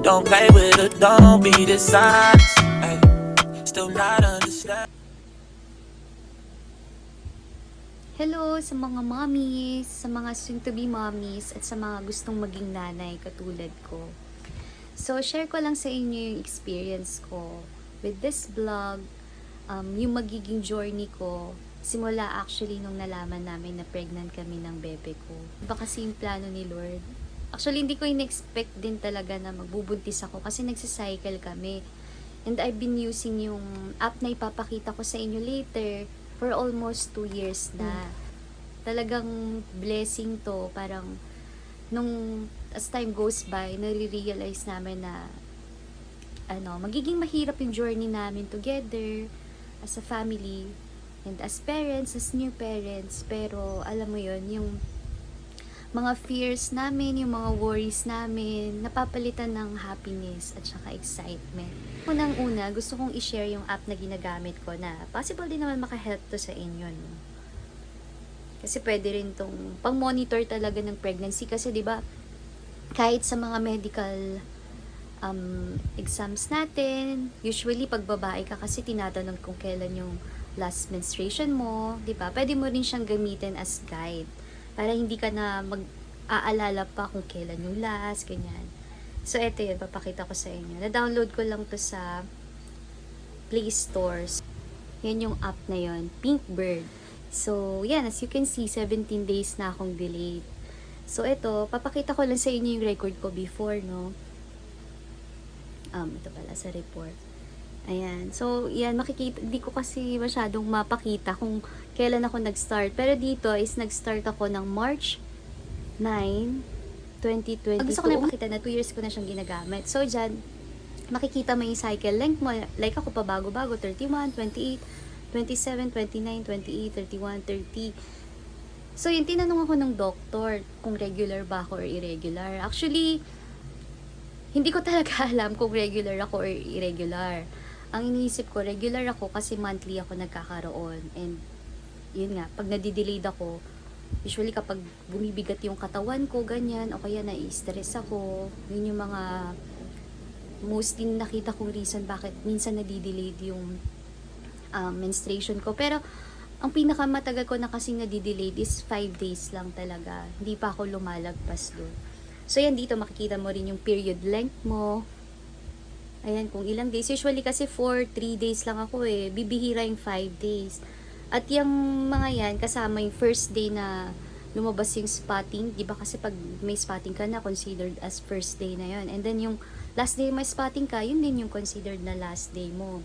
Don't play with it, don't be dishonest. Ay, still not understand. Hello sa mga mommies, sa mga soon-to-be mommies, at sa mga gustong maging nanay katulad ko. So, share ko lang sa inyo yung experience ko with this vlog, yung magiging journey ko, simula actually nung nalaman namin na pregnant kami ng bebe ko. Iba kasi yung plano ni Lord. Actually, hindi ko in-expect din talaga na magbubuntis ako kasi nagsicycle kami. And I've been using yung app na ipapakita ko sa inyo later for almost 2 years na. Talagang blessing to. Parang nung as time goes by, nare-realize namin na magiging mahirap yung journey namin together as a family and as parents, as new parents. Pero alam mo yon, yung mga fears namin, yung mga worries namin, napapalitan ng happiness at saka excitement. Unang-una, gusto kong i-share yung app na ginagamit ko na possible din naman maka-help to sa inyo, no? Kasi pwede rin tong pang-monitor talaga ng pregnancy kasi 'di ba kahit sa mga medical exams natin, usually pag babae ka kasi tinatanong kung kailan yung last menstruation mo, 'di ba? Pwede mo rin siyang gamitin as guide para hindi ka na mag-aalala pa kung kailan yung last, ganyan. So, eto yun, papakita ko sa inyo. Na-download ko lang to sa Play Store. Yan yung app na yun, Pinkbird. So, yan, as you can see, 17 days na akong delayed. So, eto, papakita ko lang sa inyo yung record ko before, no? Ito pala sa report. Ayan. So, yan, makikita, di ko kasi masyadong mapakita kung kailan ako nag-start. Pero dito is nag-start ako ng March 9, 2022. Gusto ko na ipakita na 2 years ko na siyang ginagamit. So, dyan, makikita mo yung cycle length mo. Like ako pa bago-bago, 31, 28, 27, 29, 28, 31, 30. So, yung tinanong ako ng doctor kung regular ba ako or irregular. Actually, hindi ko talaga alam kung regular ako or irregular. Ang iniisip ko, regular ako kasi monthly ako nagkakaroon. And, yun nga, pag nadidelayed ako, usually kapag bumibigat yung katawan ko, ganyan, o kaya na-stress ako, yun yung mga mostly nakita kong reason bakit minsan nadidelayed yung menstruation ko. Pero, ang pinakamatagal ko na kasing nadidelayed is 5 days lang talaga. Hindi pa ako lumalagpas doon. So, yan dito, makikita mo rin yung period length mo. Ayan, kung ilang days. Usually kasi 3 days lang ako eh. Bibihira yung 5 days. At yung mga yan, kasama yung first day na lumabas yung spotting. Diba kasi pag may spotting ka na, considered as first day na yon. And then yung last day may spotting ka, yun din yung considered na last day mo.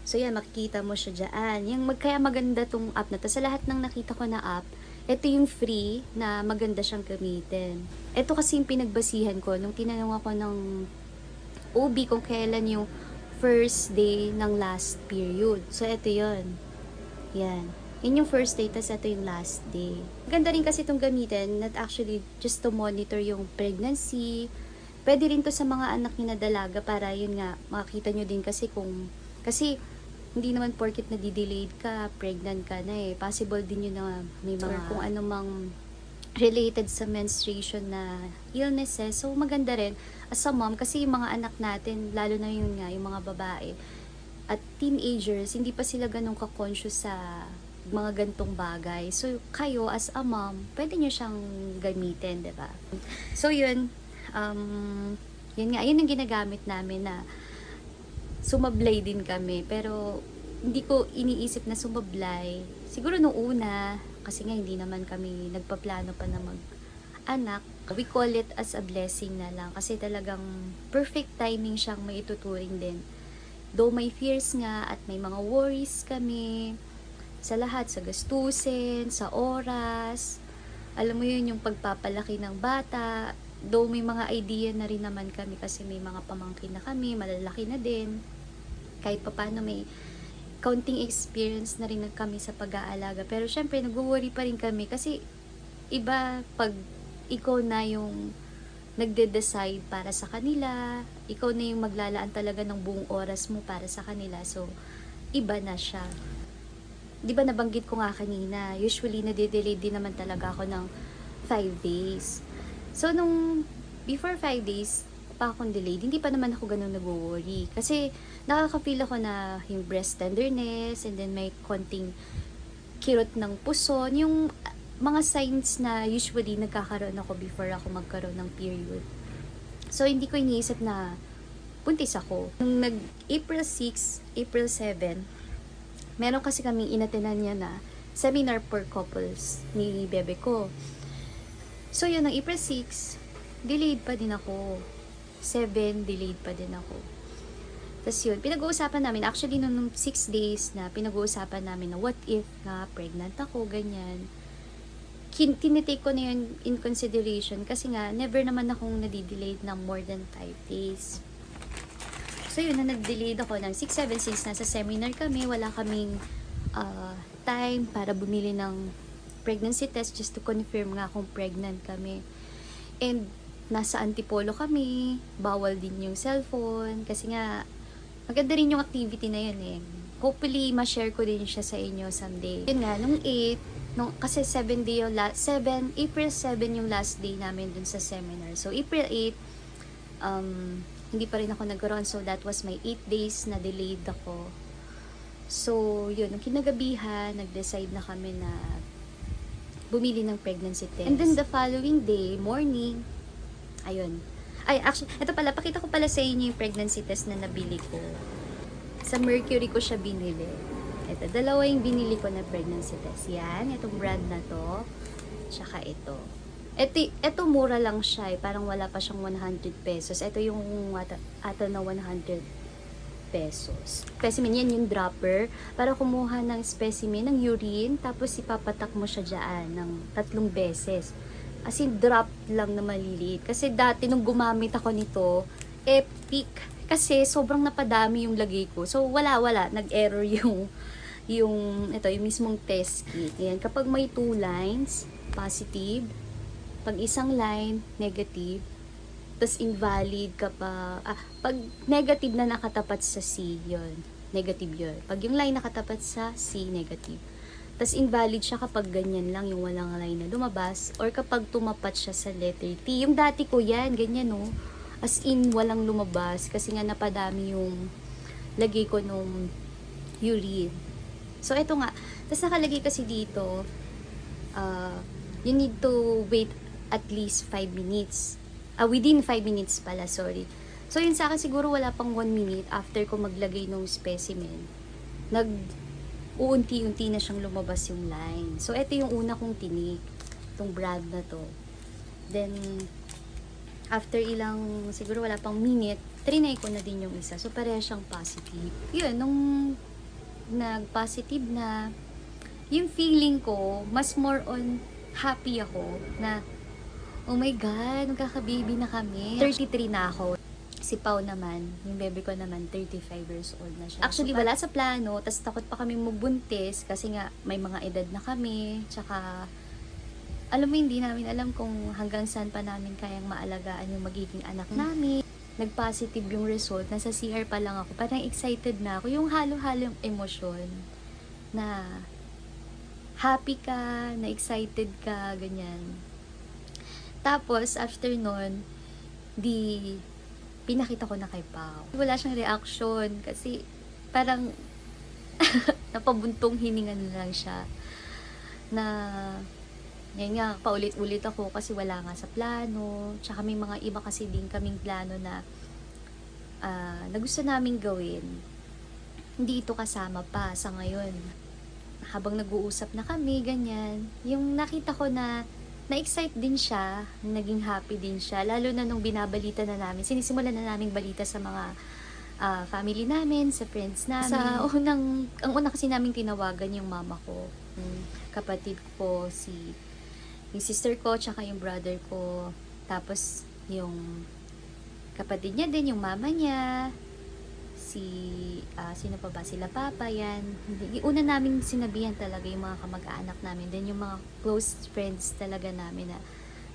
So yan, makikita mo siya dyan. Kaya maganda tong app na to. Sa lahat ng nakita ko na app, ito yung free na maganda siyang gamitin. Ito kasi yung pinagbasihan ko nung tinanong ako ng OB kung kailan yung first day ng last period. So, ito yon. Yan. Yun yung first day, tas ito yung last day. Ganda rin kasi itong gamitin, not actually just to monitor yung pregnancy. Pwede rin to sa mga anak ni na dalaga para yun nga, makita nyo din kasi kasi hindi naman porket na di-delayed ka, pregnant ka na eh. Possible din yun na may mga kung ano mang related sa menstruation na illnesses. So, maganda rin as a mom kasi yung mga anak natin, lalo na yun nga, yung mga babae at teenagers, hindi pa sila ganun ka-conscious sa mga gantong bagay. So, kayo as a mom, pwede nyo siyang gamitin, diba? So, yun. Yun nga, yun ang ginagamit namin na sumablay din kami. Pero, hindi ko iniisip na sumablay. Siguro nung una, kasi nga hindi naman kami nagpaplano pa na mag-anak. We call it as a blessing na lang. Kasi talagang perfect timing siyang maituturing din. Though may fears nga at may mga worries kami sa lahat, sa gastusin, sa oras. Alam mo yun, yung pagpapalaki ng bata. Though may mga idea na rin naman kami kasi may mga pamangkin na kami, malalaki na din. Kahit papaano may counting experience na rin kami sa pag-aalaga. Pero syempre, nag-worry pa rin kami kasi iba pag ikaw na yung nagde-decide para sa kanila, ikaw na yung maglalaan talaga ng buong oras mo para sa kanila. So, iba na siya. Di ba nabanggit ko nga kanina, usually nade-delay din naman talaga ako ng 5 days. So, nung before 5 days pa akong delayed, hindi pa naman ako ganun nag-worry. Kasi, nakaka-feel ako na yung breast tenderness, and then may konting kirot ng puson, yung mga signs na usually nagkakaroon ako before ako magkaroon ng period. So, hindi ko iniisip na buntis ako. Nung nag-April 6, April 7, meron kasi kaming inatenan niya na seminar for couples ni bebe ko. So, yun, ng April 6, delayed pa din ako. 7, delayed pa din ako. Tapos yun, pinag-uusapan namin, actually, nung 6 days na pinag-uusapan namin na what if nga pregnant ako, ganyan. Tinitake ko na yun in consideration kasi nga, never naman akong nadidelayed ng more than 5 days. So yun, na nag-delayed ako ng 6-7 since nasa seminar kami, wala kaming time para bumili ng pregnancy test just to confirm nga kung pregnant kami. And nasa Antipolo kami, bawal din yung cellphone, kasi nga, maganda rin yung activity na yun eh. Hopefully, ma-share ko din siya sa inyo someday. Yun nga, nung 8, kasi 7 day yung April 7 yung last day namin dun sa seminar. So, April 8, hindi pa rin ako nagkaroon. So, that was my 8 days na delayed ako. So, yun. Nung kinagabihan, nag-decide na kami na bumili ng pregnancy test. And then, the following day, morning, ayun. Ay, actually, ito pala, pakita ko pala sa inyo yung pregnancy test na nabili ko. Sa Mercury ko siya binili. Ito, dalawa yung binili ko na pregnancy test. Yan, itong brand na to. Tsaka ito. Ito mura lang siya eh. Parang wala pa siyang 100 pesos. Ito yung ata na 100 pesos. Specimen, yan yung dropper. Para kumuha ng specimen, ng urine. Tapos ipapatak mo siya dyan ng 3 beses. As in, drop lang na maliliit. Kasi dati nung gumamit ako nito, epic. Kasi sobrang napadami yung lagay ko. So, wala. Nag-error yung mismong test kit. Yan. Kapag may 2 lines, positive. Pag isang line, negative. Tapos invalid pag negative na nakatapat sa C, yun. Negative yun. Pag yung line nakatapat sa C, negative. Tapos invalid siya kapag ganyan lang, yung walang line na lumabas. Or kapag tumapat siya sa letter T. Yung dati ko yan, ganyan no. As in, walang lumabas. Kasi nga napadami yung lagay ko nung urine. So, eto nga. Tapos nakalagay kasi dito, you need to wait at least 5 minutes. Within 5 minutes pala, sorry. So, yun sa akin siguro wala pang 1 minute after ko maglagay ng specimen. Uunti-unti na siyang lumabas yung line. So, ito yung una kong tinik. Itong brand na to. Then, after siguro wala pang minute, trinay ko na din yung isa. So, pareha siyang positive. Yun, nung nag-positive na, yung feeling ko, mas more on happy ako na, oh my God, magkaka-baby na kami. 33 na ako. Si Pao naman, yung baby ko naman, 35 years old na siya. Actually, wala sa plano, tas takot pa kami magbuntis kasi nga may mga edad na kami. Tsaka, alam mo, hindi namin alam kung hanggang saan pa namin kayang maalagaan yung magiging anak namin. Nag-positive yung result, nasa CR pa lang ako. Parang excited na ako. Yung halo-halong emosyon na happy ka, na excited ka, ganyan. Tapos, after nun, pinakita ko na kay Pao. Wala siyang reaction kasi parang napabuntong hininga na lang siya. Na, yan nga, paulit-ulit ako kasi wala nga sa plano. Tsaka may mga iba kasi din kaming plano na gusto naming gawin. Hindi ito kasama pa sa ngayon. Habang nag-uusap na kami, ganyan. Yung nakita ko na na-excite din siya, naging happy din siya, lalo na nung binabalita na namin, sinisimulan na namin balita sa mga family namin, sa friends namin. Ang una kasi namin tinawagan yung mama ko, yung kapatid ko, yung sister ko, tsaka yung brother ko, tapos yung kapatid niya din, yung mama niya, sino pa ba? Sila papa, yan. Una namin sinabihan talaga yung mga kamag-anak namin, then yung mga close friends talaga namin na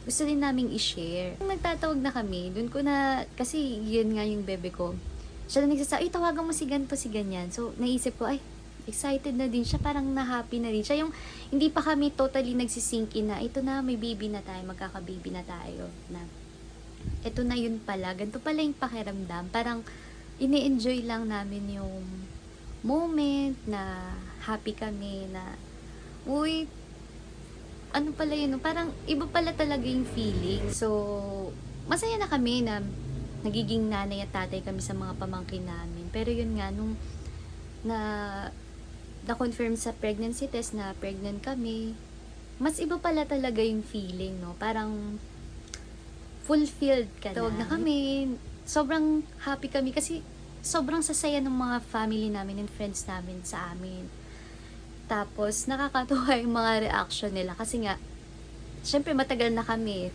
gusto din naming i-share. Nung nagtatawag na kami, dun ko na, kasi yun nga yung bebe ko, siya na nagsasabi, tawagan mo si ganito, si ganyan. So, naisip ko, excited na din siya, parang na-happy na din siya. Yung hindi pa kami totally nagsisink in na, ito na, may baby na tayo, magkaka-baby na tayo. Na, ito na yun pala, ganito pala yung pakiramdam. Parang, ini-enjoy lang namin yung moment na happy kami na, uy, ano pala yun, parang iba pala talaga yung feeling. So, masaya na kami na nagiging nanay at tatay kami sa mga pamangkin namin. Pero yun nga, nung na-confirm sa pregnancy test na pregnant kami, mas iba pala talaga yung feeling, no? Parang fulfilled ka na. Tawag na kami, sobrang happy kami kasi sobrang sasaya ng mga family namin and friends namin sa amin. Tapos, nakakatuwa yung mga reaction nila kasi nga, syempre matagal na kami.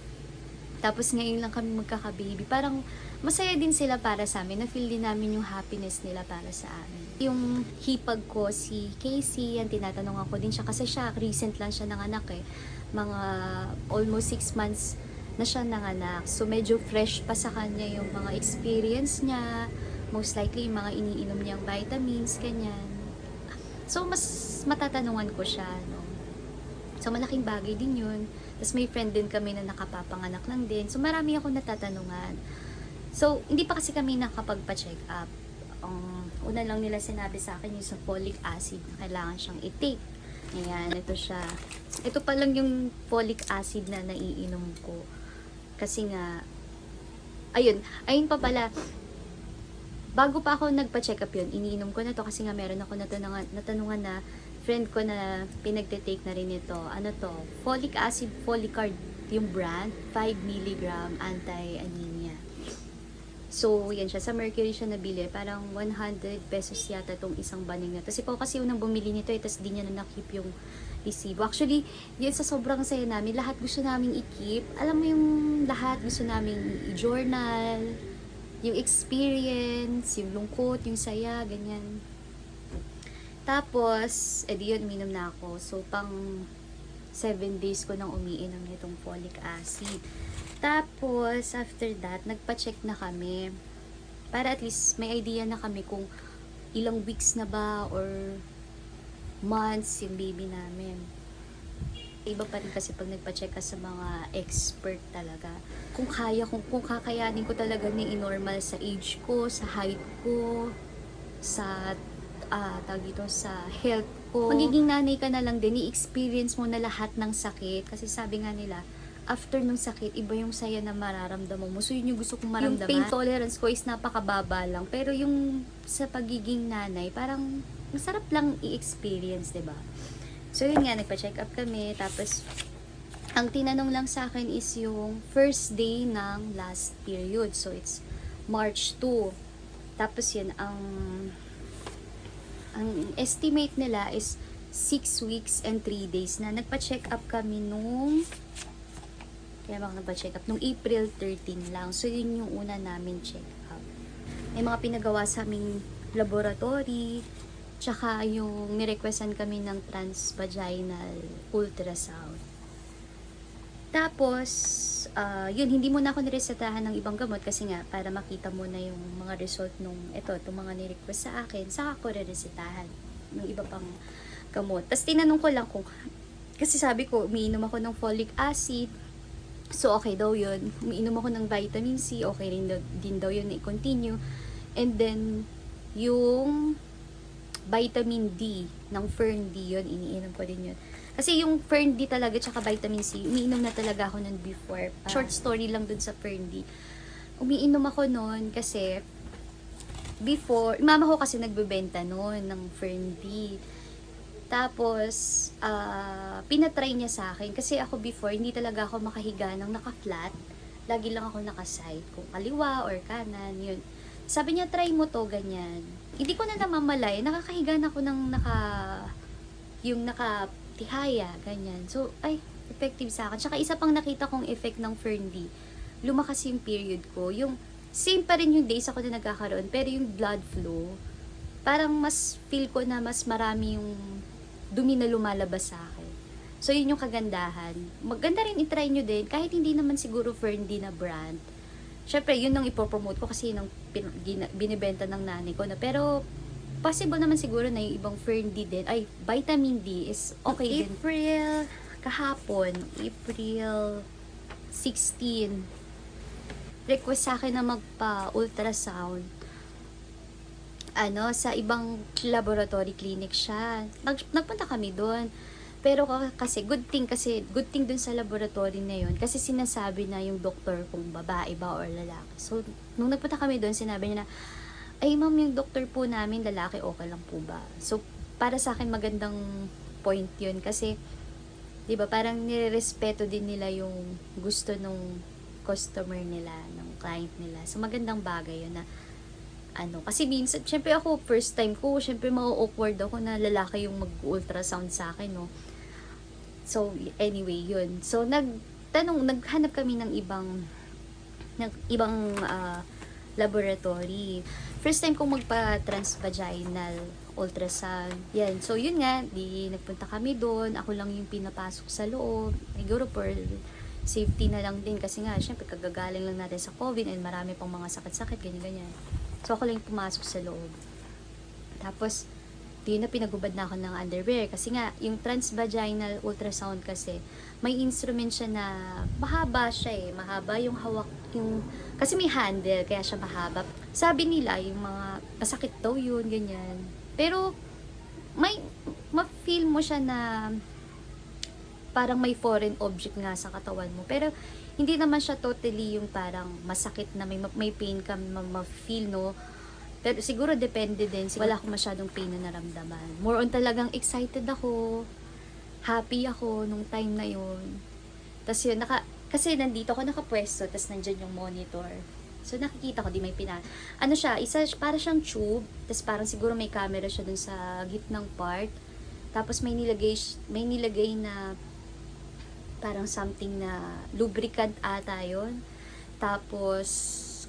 Tapos ngayon lang kami magkaka-baby. Parang masaya din sila para sa amin. Na-feel din namin yung happiness nila para sa amin. Yung hipag ko, si Casey, yan tinatanungan ko din siya kasi siya, recent lang siya nanganak eh. Mga almost 6 months na siya nanganak. So medyo fresh pa sa kanya yung mga experience niya. Most likely yung mga iniinom niyang vitamins, ganyan. So mas matatanungan ko siya, no? So, malaking bagay din yun. Tapos, may friend din kami na nakapapanganak lang din. So, marami akong natatanungan. So, hindi pa kasi kami nakapagpa-check up. Una lang nila sinabi sa akin yung sa folic acid na kailangan siyang i-take. Ayan, ito siya. Ito pa lang yung folic acid na naiinom ko. Kasi nga, ayun pa pala. Bago pa ako nagpa-check up yun, iniinom ko na to kasi nga meron ako natanungan na friend ko na pinagte-take na rin ito. Ano to? Folic acid, Folicard yung brand. 5 mg anti-anemia. So, yan siya. Sa Mercury siya nabili. Parang 100 pesos yata itong isang baning na. Tapos ikaw kasi unang bumili nito. Tapos di niya na nakip yung resibo. Actually, yun sa sobrang saya namin. Lahat gusto namin i-keep. Alam mo yung lahat gusto namin i-journal. Yung experience, yung lungkot, yung saya, ganyan. Tapos, edi yun, minom na ako. So, pang 7 days ko nang umiinom nitong folic acid. Tapos, after that, nagpa-check na kami. Para at least may idea na kami kung ilang weeks na ba or months yung baby namin. Iba pa rin kasi pag nagpa-check ka sa mga expert talaga. Kung kakayanin ko talaga ni normal sa age ko, sa height ko, sa tawag ito, sa health ko. Magiging nanay ka na lang din, i-experience mo na lahat ng sakit. Kasi sabi nga nila, after nung sakit, iba yung saya na mararamdaman mo. So, yun yung gusto kong maramdaman. Yung pain tolerance ko is napakababa lang. Pero yung sa pagiging nanay, parang masarap lang i-experience, diba? So, yun nga, nagpa-check up kami. Tapos, ang tinanong lang sa akin is yung first day ng last period. So, it's March 2. Tapos, yun, ang estimate nila is 6 weeks and 3 days na. Nagpa-check up kami nung nung April 13 lang. So, yun yung una namin check up. May mga pinagawa sa aming laboratory, tsaka yung nirequestan kami ng transvaginal ultrasound. Tapos, yun, hindi mo na ako niresetahan ng ibang gamot kasi nga, para makita mo na yung mga result nung, itong mga nirequest sa akin, saka ako re-resetahan ng iba pang gamot. Tapos, tinanong ko lang kung, kasi sabi ko, umiinom ako ng folic acid, so okay daw yun. Umiinom ako ng vitamin C, okay rin din daw yun na i-continue. And then, yung vitamin D ng Fern D yun, iniinom ko din yun. Kasi yung Fern D talaga tsaka vitamin C, umiinom na talaga ako nun before. Short story lang dun sa Fern D. Umiinom ako nun kasi before, mama ko kasi nagbebenta nun ng Fern D. Tapos, pinatry niya sa akin. Kasi ako before, hindi talaga ako makahiga ng naka-flat. Lagi lang ako naka-side. Kung kaliwa or kanan, yun. Sabi niya, try mo to, ganyan. Hindi ko na namamalay. Nakakahiga na ako ng nakatihaya, ganyan. So, ay, effective sa akin. Tsaka isa pang nakita kong effect ng Fern D. Lumakas yung period ko. Yung, same pa rin yung days ako na nagkakaroon. Pero yung blood flow, parang mas feel ko na mas marami yung dumi na lumalabas sa akin. So, yun yung kagandahan. Maganda rin itry nyo din. Kahit hindi naman siguro Fern D na brand. Syempre, yun ang ipopromote ko kasi yun ang binibenta ng nanay ko. Pero, possible naman siguro na yung ibang Fern D din, ay, vitamin D is okay din. April, kahapon, April 16, request sa akin na magpa-ultrasound. Sa ibang laboratory clinic siya. Nagpunta kami doon. Pero kasi good thing dun sa laboratory na yun. Kasi sinasabi na yung doctor kung babae ba or lalaki. So, nung nagpunta kami doon, sinabi niya na, ay ma'am, yung doctor po namin, lalaki, okay lang po ba? So, para sa akin, magandang point yun. Kasi, di ba, parang nirespeto din nila yung gusto nung customer nila, ng client nila. So, magandang bagay yun na, kasi minsan, syempre ako, first time ko, syempre ma-awkward ako na lalaki yung mag-ultrasound sa akin, no? So, anyway, yun. So, naghanap kami ng ibang laboratory. First time kong magpa-transvaginal ultrasound. Yan. So, yun nga, nagpunta kami doon. Ako lang yung pinapasok sa loob. Siguro for safety na lang din kasi nga, syempre, kagagaling lang natin sa COVID and marami pang mga sakit-sakit, ganyan-ganyan. So, ako lang yung pumasok sa loob. Tapos, na pinagubad na ako ng underwear. Kasi nga, yung transvaginal ultrasound kasi, may instrument siya na mahaba siya eh. Mahaba yung hawak, kasi may handle, kaya siya mahaba. Sabi nila, yung mga, masakit daw yun, ganyan. Pero, ma-feel mo siya na, parang may foreign object nga sa katawan mo. Pero, hindi naman siya totally yung parang masakit na may pain ka ma-feel, no? Pero siguro depende din. Wala akong masyadong pain na naramdaman. More on talagang excited ako. Happy ako nung time na yun. Tapos yun, kasi nandito ako nakapwesto, tapos nandyan yung monitor. So nakikita ko, para siyang tube, tapos parang siguro may camera siya dun sa gitnang part. Tapos may nilagay na parang something na lubricant ata yun. Tapos,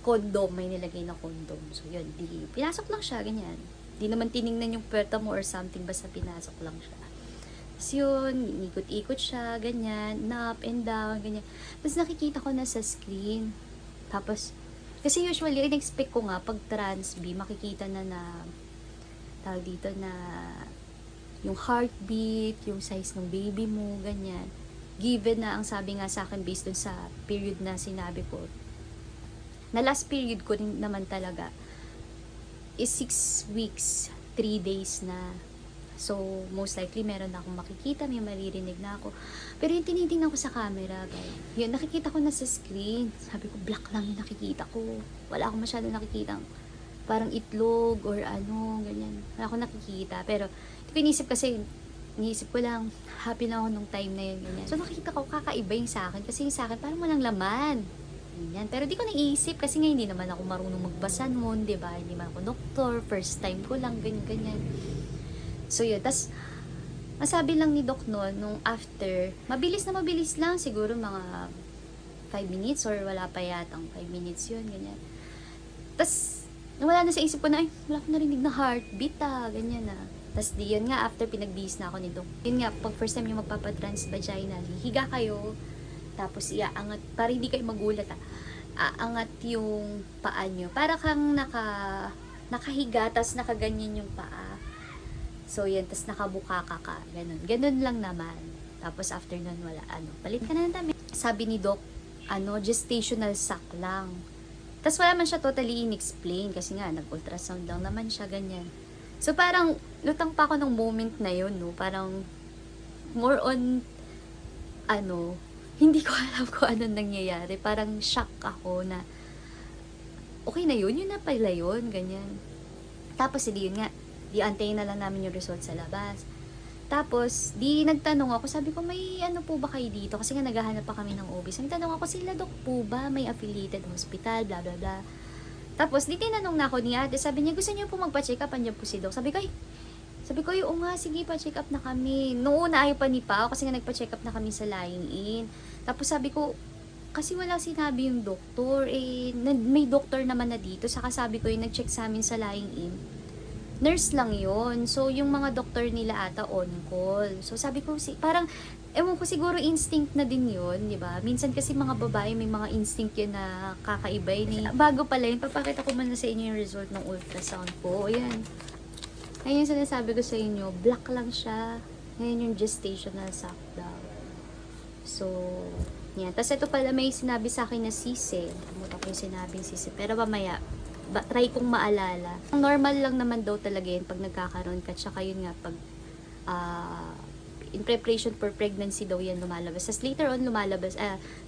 condom, may nilagay na condom. So, yun, pinasok lang siya, ganyan. Di naman tiningnan yung puwerta mo or something, basta pinasok lang siya. Tapos yun, ikot-ikot siya, ganyan, up and down, ganyan. Tapos nakikita ko na sa screen. Tapos, kasi usually, in-expect ko nga, pag trans-B, makikita na tawag dito na, yung heartbeat, yung size ng baby mo, ganyan. Given na ang sabi nga sa akin based dun sa period na sinabi ko, na last period ko rin naman talaga is 6 weeks, 3 days na. So, most likely meron na akong makikita, may maririnig na ako. Pero yung tinitingnan ko sa camera, guys, yun, nakikita ko na sa screen. Sabi ko, black lang yung nakikita ko. Wala akong masyado nakikita parang itlog or ganyan. Wala akong nakikita. Pero, iniisip ko lang, happy na ako nung time na yun, ganyan. So, nakikita ko, kakaiba yung sa akin. Kasi yung sa akin, parang walang laman. Ganyan. Pero di ko naisip, kasi nga hindi naman ako marunong magbasa noon, di ba? Hindi man ako doktor, first time ko lang, ganyan. So, yun. Tapos, masabi lang ni Doc noon, nung after, mabilis lang, siguro mga 5 minutes or wala pa yatang 5 minutes yun, ganyan. Tapos, wala na sa isip ko na, wala akong narinig na heartbeat, ganyan na. Tapos di yun nga, after pinagbihis na ako ni Doc. Yun nga, pag first time yung magpapatransvaginal, higa kayo, tapos iaangat, para hindi kayo magulat aangat yung paa nyo. Para kang nakahiga, tapos nakaganyan yung paa. So yan, tapos nakabuka ka, ganun. Ganun lang naman. Tapos after nun, wala, palit ka na ng damit. Sabi ni Doc, gestational sac lang. Tapos wala man siya totally in-explain, kasi nga, nag-ultrasound lang naman siya, ganyan. So, parang, lutang pa ako ng moment na yun, no? Parang, more on, hindi ko alam kung ano nangyayari. Parang, shock ako na, okay na yun na pala yun, ganyan. Tapos, yun nga, antayin na lang namin yung result sa labas. Tapos, nagtanong ako, sabi ko, may po ba kayo dito? Kasi nga, naghahanap pa kami ng OB. So, nagtanong ako, sila Doc po ba? May affiliated hospital, bla bla bla. Tapos, tinanong na ako ni ate, sabi niya, gusto niyo po magpa-check up, andyan po si Doc. Sabi ko, oo nga, sige, pa-check up na kami. Noong una, ayaw pa ni Pao, kasi nga nagpa-check up na kami sa lying in. Tapos sabi ko, kasi wala sinabi yung doktor, may doktor naman na dito. Saka sabi ko, yung nag-check sa amin sa lying in, nurse lang yon. So, yung mga doktor nila ata on call. So, sabi ko, parang, ewan ko, siguro instinct na din yun, di ba? Minsan kasi mga babae, may mga instinct yun na kakaibay. Bago pala yun, papakita ko man na sa inyo yung result ng ultrasound ko. Ayan. Ngayon yung sinasabi ko sa inyo, black lang siya. Ngayon yung gestational sac daw. So, yan. Tapos ito pala may sinabi sa akin na sisi. Kumuta ko yung sinabing sisi. Pero mamaya, try kong maalala. Normal lang naman daw talaga yun pag nagkakaroon ka. Tsaka yun nga, pag in preparation for pregnancy daw yan lumalabas. Tapos later on lumalabas,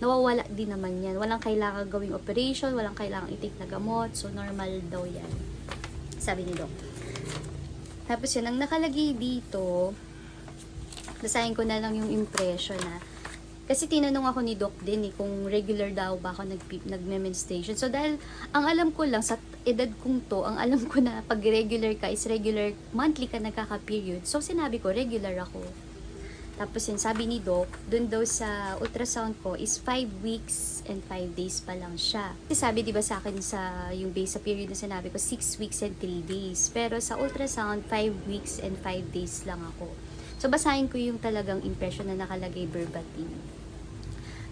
nawawala din naman yan. Walang kailangan gawing operation, walang kailangan i-take na gamot. So, normal daw yan. Sabi ni Doc. Tapos yun, ang nakalagay dito, basahin ko na lang yung impression na. Kasi tinanong ako ni Doc din kung regular daw ba ako nagme-menstruation. So dahil ang alam ko lang sa edad kong to, ang alam ko na pag regular ka is regular, monthly ka nagkaka-period. So sinabi ko, regular ako. Tapos yun, sabi ni Doc, dun daw sa ultrasound ko is 5 weeks and 5 days pa lang siya. Kasi sabi diba sa akin sa yung base sa period na sinabi ko, 6 weeks and 3 days. Pero sa ultrasound, 5 weeks and 5 days lang ako. So basahin ko yung talagang impression na nakalagay verbatim.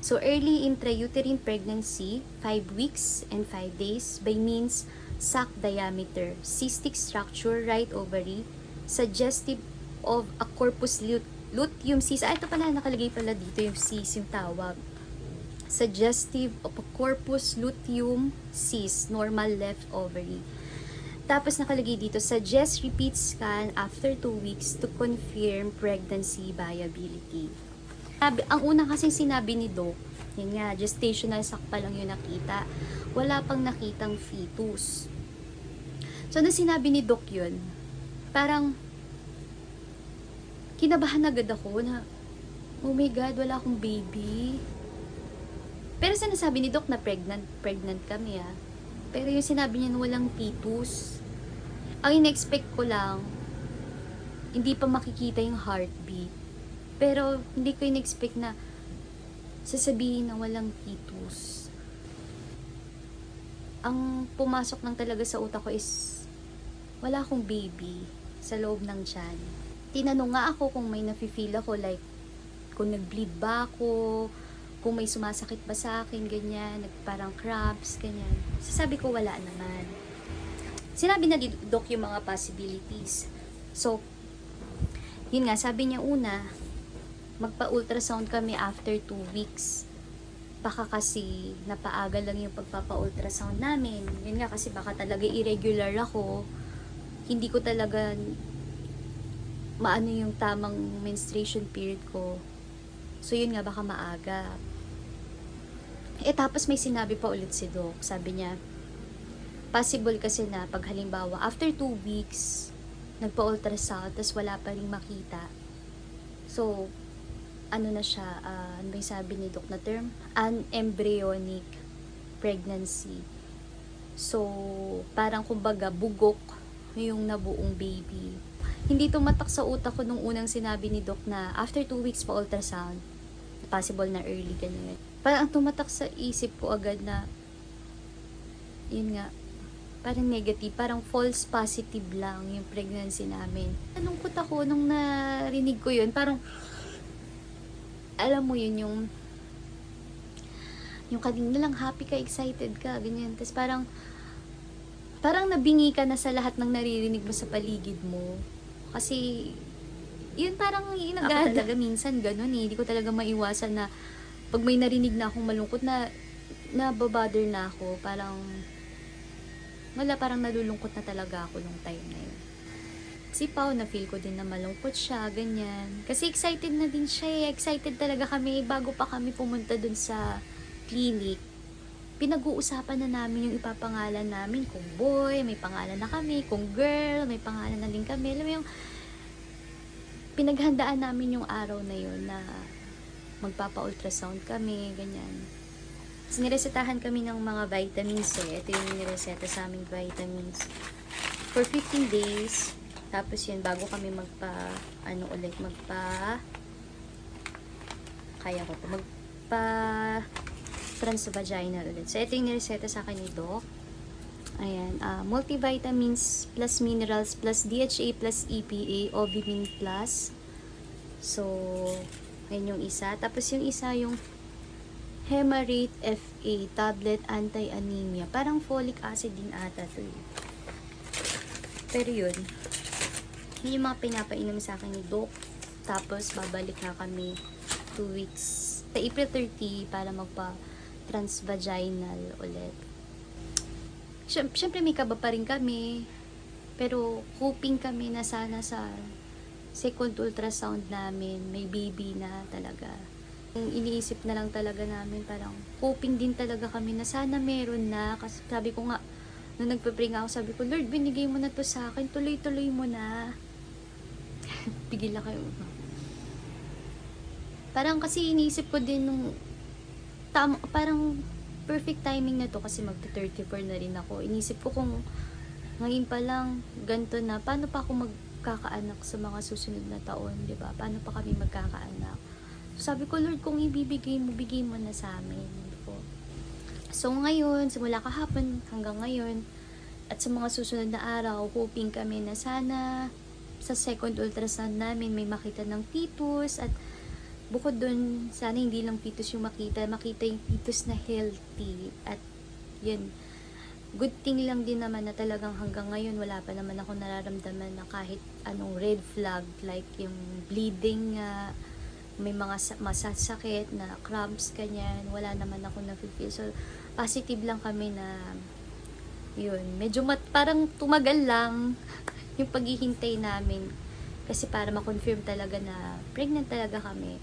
So early intrauterine pregnancy, 5 weeks and 5 days by means sac diameter, cystic structure, right ovary, suggestive of a corpus luteum cyst. Ito pala, nakalagay pala dito yung cyst, yung tawag. Suggestive of a corpus luteum cyst, normal left ovary. Tapos nakalagay dito, suggest repeat scan after 2 weeks to confirm pregnancy viability. Ang una kasing sinabi ni Doc, yun nga, gestational sac pa lang yung nakita. Wala pang nakitang fetus. So, na sinabi ni Doc yun, parang kinabahan agad ako na, oh my God, wala akong baby. Pero sinasabi ni Doc na pregnant kami Pero yung sinabi niya na walang fetus, ang in-expect ko lang, hindi pa makikita yung heartbeat. Pero hindi ko in-expect na sasabihin na walang fetus. Ang pumasok lang talaga sa utak ko is, wala akong baby sa loob ng tiyan. Tinanong nga ako kung may nafe-feel ako, like, kung nag-bleed ba ako, kung may sumasakit ba sa akin, ganyan, parang cramps, ganyan. Sasabi ko, wala naman. Sinabi na dito, Doc, yung mga possibilities. So, yun nga, sabi niya una, magpa-ultrasound kami after 2 weeks. Baka kasi napaaga lang yung pagpapa-ultrasound namin. Yun nga, kasi baka talaga irregular ako. Hindi ko talaga maano yung tamang menstruation period ko. So, yun nga, baka maaga. Tapos may sinabi pa ulit si Doc. Sabi niya, possible kasi na pag halimbawa, after 2 weeks, nagpa-ultrasound, tapos wala pa rin makita. So, ano na siya, ano ba yung sabi ni Doc na term? Unembryonic pregnancy. So, parang kumbaga, bugok yung nabuong baby. Hindi tumatak sa utak ko nung unang sinabi ni Doc na after 2 weeks pa ultrasound, possible na early, ganyan. Parang tumatak sa isip ko agad na, yun nga, parang negative, parang false positive lang yung pregnancy namin. Nalungkot ako nung narinig ko yun, parang, alam mo yun, yung kanina lang happy ka, excited ka, ganyan. Tapos parang nabingi ka na sa lahat ng naririnig mo sa paligid mo. Kasi, yun parang inagad. Ako talaga minsan ganun Hindi ko talaga maiwasan na pag may narinig na akong malungkot na nababother na ako. Parang nalulungkot na talaga ako nung time na yun. Si Pao, na-feel ko din na malungkot siya, ganyan. Kasi excited na din siya Excited talaga kami bago pa kami pumunta dun sa clinic. Pinag-uusapan na namin yung ipapangalan namin. Kung boy, may pangalan na kami. Kung girl, may pangalan na din kami. Alam mo yung pinaghandaan namin yung araw na yun na magpapa-ultrasound kami, ganyan. Tapos niresetahan kami ng mga vitamins Ito yung nireseta sa aming vitamins. For 15 days. Tapos yun, bago kami transvaginal ulit. So, ito yung nireseta sa akin ni Doc. Ayan, multivitamins plus minerals plus DHA plus EPA, Obimin plus. So, ayan yung isa. Tapos yung isa yung Hemarate FA, tablet anti-anemia. Parang folic acid din ata to Pero yun, Yun yung mga pinapainom sa akin ni Doc. Tapos, babalik na kami 2 weeks. Sa April 30, para magpa-transvaginal ulit. Siyempre, may kaba pa rin kami. Pero, hoping kami na sana sa second ultrasound namin, may baby na talaga. Yung iniisip na lang talaga namin, parang hoping din talaga kami na sana meron na. Kasi sabi ko nga, nung nagpe-pray nga ako, sabi ko, Lord, binigay mo na to sa akin, tuloy-tuloy mo na. Pigil na kayo. Parang kasi iniisip ko din nung, parang perfect timing na to kasi magta-34 na rin ako. Iniisip ko kung ngayon pa lang, ganito na, paano pa ako magkakaanak sa mga susunod na taon, di ba? Paano pa kami magkakaanak? Sabi ko, Lord, kung ibibigay mo, bigay mo na sa amin. So, ngayon, simula kahapon hanggang ngayon, at sa mga susunod na araw, hoping kami na sana sa second ultrasound namin may makita ng fetus, at bukod dun, sana hindi lang fetus yung makita yung fetus na healthy. At yun, good thing lang din naman na talagang hanggang ngayon wala pa naman ako nararamdaman na kahit anong red flag, like yung bleeding nga, may mga masasakit na cramps, kanyan, wala naman ako na-feel. So, positive lang kami na yun, medyo parang tumagal lang yung paghihintay namin kasi para ma-confirm talaga na pregnant talaga kami.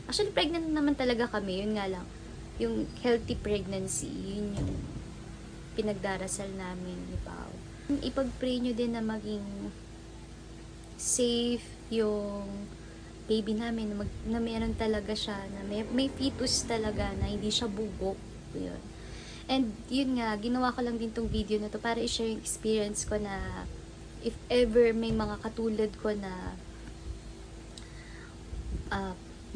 Actually, pregnant naman talaga kami, yun nga lang, yung healthy pregnancy, yun yung pinagdarasal namin ni Pao. Ipag-pray nyo din na maging safe yung baby namin, na meron talaga siya, na may fetus talaga, na hindi siya bubok. Yun. And yun nga, ginawa ko lang din tong video na to para i-share yung experience ko na if ever may mga katulad ko na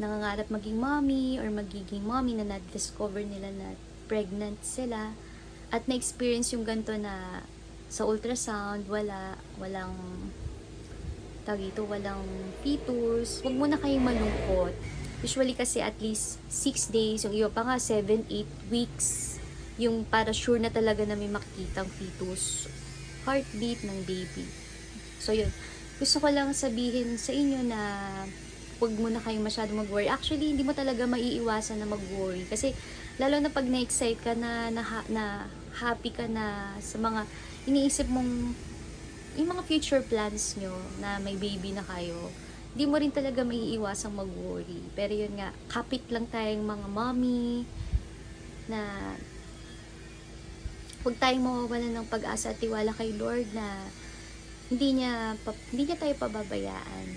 nangangarap maging mommy or magiging mommy na na-discover nila na pregnant sila at na-experience yung ganito na sa ultrasound, walang fetus, huwag muna kayong malungkot. Usually kasi at least 6 days, yung iba pa nga 7-8 weeks, yung para sure na talaga na may makikitang fetus, heartbeat ng baby. So yun, gusto ko lang sabihin sa inyo na huwag muna kayong masyado mag-worry. Actually, hindi mo talaga maiiwasan na mag-worry. Kasi lalo na pag na-excite ka na happy ka na sa mga iniisip mong yung mga future plans nyo na may baby na kayo, di mo rin talaga maiiwasang mag-worry. Pero yun nga, kapit lang tayong mga mommy na huwag tayong mawawalan ng pag-asa at tiwala kay Lord na hindi niya tayo pababayaan.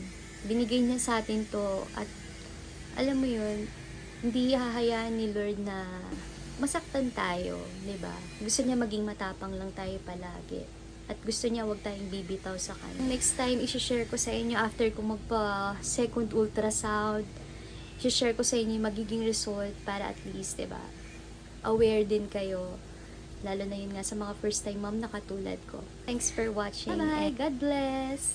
Binigay niya sa atin to at alam mo yun, hindi hahayaan ni Lord na masaktan tayo, di ba? Gusto niya maging matapang lang tayo palagi. At gusto niya wag tayong bibitaw sa kanya. Next time, isi-share ko sa inyo after ko magpa-second ultrasound. I-share ko sa inyo yung magiging result para at least, diba, aware din kayo. Lalo na yun nga sa mga first time mom na katulad ko. Thanks for watching. Bye-bye! God bless!